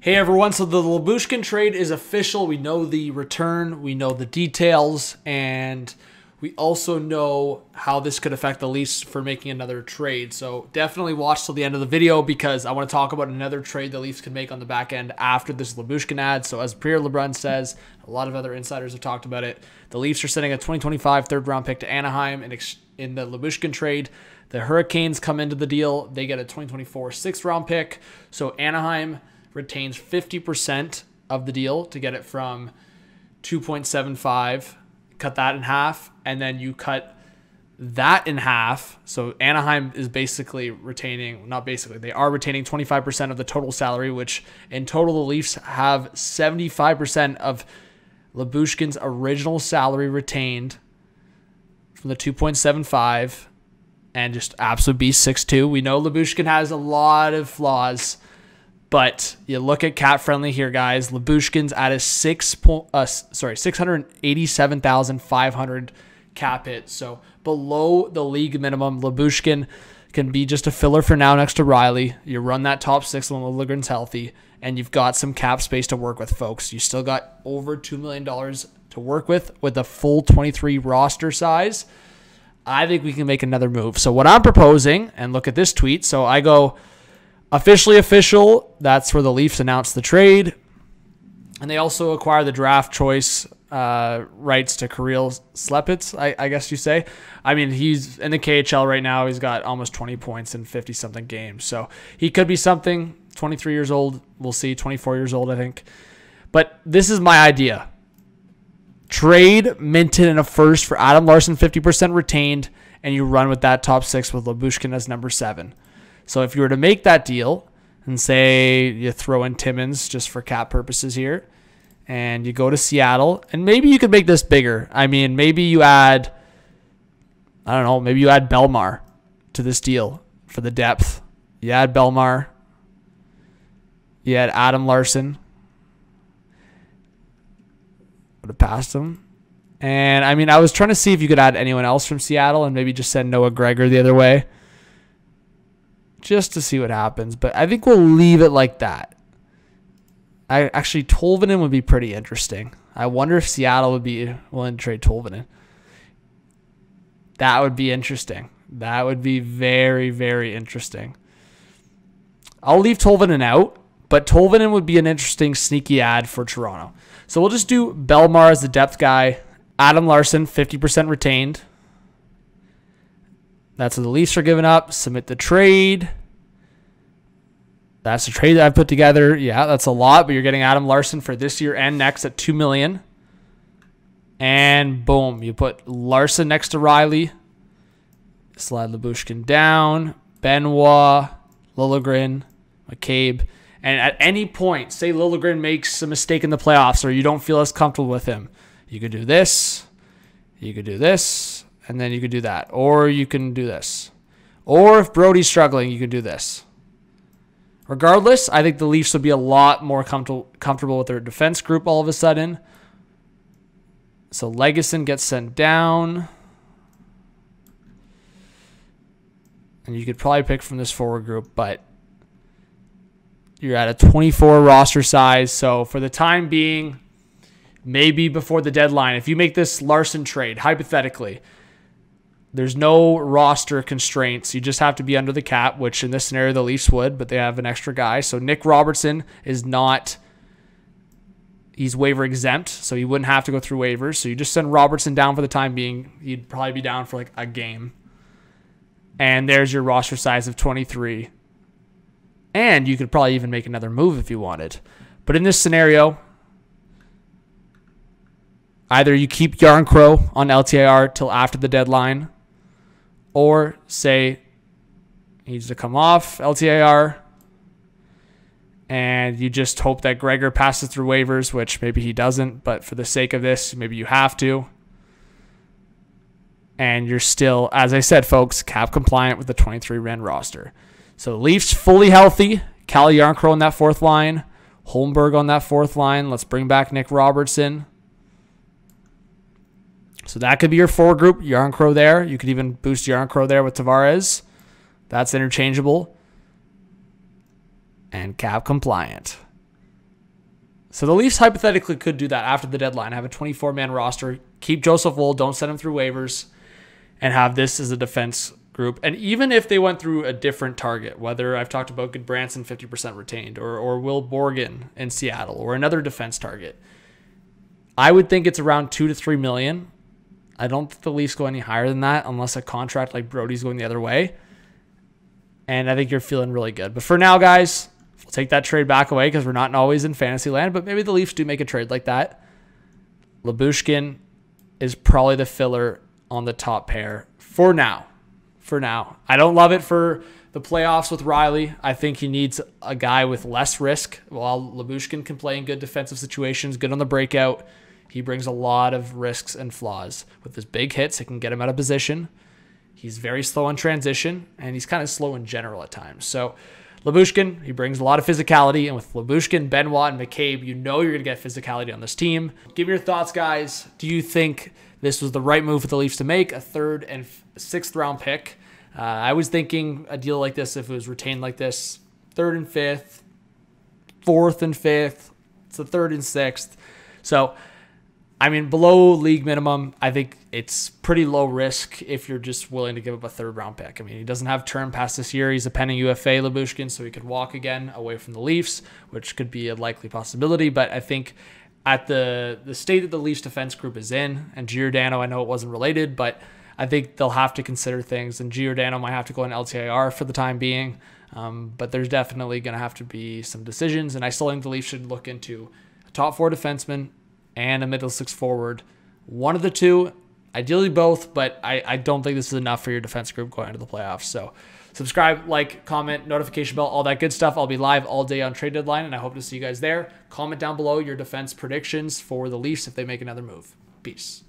Hey everyone, so the Lyubushkin trade is official. We know the return, we know the details, and we also know how this could affect the Leafs for making another trade. So definitely watch till the end of the video because I want to talk about another trade the Leafs can make on the back end after this Lyubushkin ad. So as Pierre LeBrun says, a lot of other insiders have talked about it. The Leafs are sending a 2025 third-round pick to Anaheim in the Lyubushkin trade. The Hurricanes come into the deal. They get a 2024 sixth-round pick. So Anaheim retains 50% of the deal to get it from 2.75, cut that in half, and then you cut that in half. So Anaheim is basically retaining, not basically, they are retaining 25% of the total salary, which in total the Leafs have 75% of Lyubushkin's original salary retained from the 2.75 and just absolute beast 6'2". We know Lyubushkin has a lot of flaws, but you look at cap friendly here, guys. Lyubushkin's at a 687,500 cap hit, so below the league minimum. Lyubushkin can be just a filler for now next to Riley. You run that top six when Liljegren's healthy, and you've got some cap space to work with, folks. You still got over $2 million to work with a full 23 roster size. I think we can make another move. So what I'm proposing, and look at this tweet. So I go officially official. That's where the Leafs announced the trade. And they also acquire the draft choice rights to Kirill Slepets, I guess you say. I mean, he's in the KHL right now. He's got almost 20 points in 50-something games. So he could be something. 23 years old. We'll see. 24 years old, I think. But this is my idea. Trade Minton in a first for Adam Larsson, 50% retained, and you run with that top six with Lyubushkin as number 7. So if you were to make that deal and say you throw in Timmins just for cap purposes here, and you go to Seattle, and maybe you could make this bigger. I mean, maybe you add, I don't know, maybe you add Belmar to this deal for the depth. You add Belmar. You add Adam Larsson. Would have passed him. And, I mean, I was trying to see if you could add anyone else from Seattle and maybe just send Noah Gregor the other way, just to see what happens. But I think we'll leave it like that. Actually, Tolvanen would be pretty interesting. I wonder if Seattle would be willing to trade Tolvanen. That would be interesting. That would be very, very interesting. I'll leave Tolvanen out, but Tolvanen would be an interesting sneaky ad for Toronto. So we'll just do Belmar as the depth guy. Adam Larsson, 50% retained. That's what the Leafs are giving up. Submit the trade. That's the trade that I've put together. Yeah, that's a lot, but you're getting Adam Larsson for this year and next at $2 million. And boom, you put Larsson next to Riley. Slide Lyubushkin down. Benoit, Liljegren, McCabe. And at any point, say Liljegren makes a mistake in the playoffs or you don't feel as comfortable with him, you could do this, you could do this, and then you could do that. Or you can do this. Or if Brody's struggling, you can do this. Regardless, I think the Leafs will be a lot more comfortable with their defense group all of a sudden. So Legason gets sent down. And you could probably pick from this forward group, but you're at a 24 roster size. So for the time being, maybe before the deadline, if you make this Larsson trade, hypothetically, there's no roster constraints. You just have to be under the cap, which in this scenario the Leafs would, but they have an extra guy. So Nick Robertson is not, he's waiver exempt, so he wouldn't have to go through waivers. So you just send Robertson down for the time being. He'd probably be down for like a game. And there's your roster size of 23. And you could probably even make another move if you wanted. But in this scenario, either you keep Yarncrow on LTIR till after the deadline, or say he needs to come off LTIR, and you just hope that Gregor passes through waivers, which maybe he doesn't, but for the sake of this, maybe you have to. And you're still, as I said, folks, cap compliant with the 23-man roster. So Leafs fully healthy. Calle Yarncrow on that fourth line. Holmberg on that fourth line. Let's bring back Nick Robertson. So that could be your forward group. Yarncrow there. You could even boost Yarncrow there with Tavares. That's interchangeable. And cap compliant. So the Leafs hypothetically could do that after the deadline. Have a 24-man roster. Keep Joseph Woll. Don't send him through waivers. And have this as a defense group. And even if they went through a different target, whether I've talked about Goodbranson 50% retained or Will Borgen in Seattle or another defense target, I would think it's around $2 to $3 million. I don't think the Leafs go any higher than that unless a contract like Brody's going the other way. And I think you're feeling really good. But for now, guys, we'll take that trade back away because we're not always in fantasy land. But maybe the Leafs do make a trade like that. Lyubushkin is probably the filler on the top pair for now. I don't love it for the playoffs with Riley. I think he needs a guy with less risk. While Lyubushkin can play in good defensive situations, good on the breakout, he brings a lot of risks and flaws. With his big hits, it can get him out of position. He's very slow in transition, and he's kind of slow in general at times. So Lyubushkin, he brings a lot of physicality, and with Lyubushkin, Benoit, and McCabe, you know you're going to get physicality on this team. Give me your thoughts, guys. Do you think this was the right move for the Leafs to make, a 3rd and 6th round pick? I was thinking a deal like this, if it was retained like this, 3rd and 5th, 4th and 5th, it's the 3rd and 6th. So, I mean, below league minimum, I think it's pretty low risk if you're just willing to give up a 3rd round pick. I mean, he doesn't have term past this year. He's a pending UFA, Lyubushkin, so he could walk again away from the Leafs, which could be a likely possibility. But I think at the state that the Leafs defense group is in, and Giordano, I know it wasn't related, but I think they'll have to consider things, and Giordano might have to go in LTIR for the time being. But there's definitely going to have to be some decisions, and I still think the Leafs should look into a top 4 defenseman and a middle 6 forward. One of the two, ideally both, but I don't think this is enough for your defense group going into the playoffs. So subscribe, like, comment, notification bell, all that good stuff. I'll be live all day on trade deadline, and I hope to see you guys there. Comment down below your defense predictions for the Leafs if they make another move. Peace.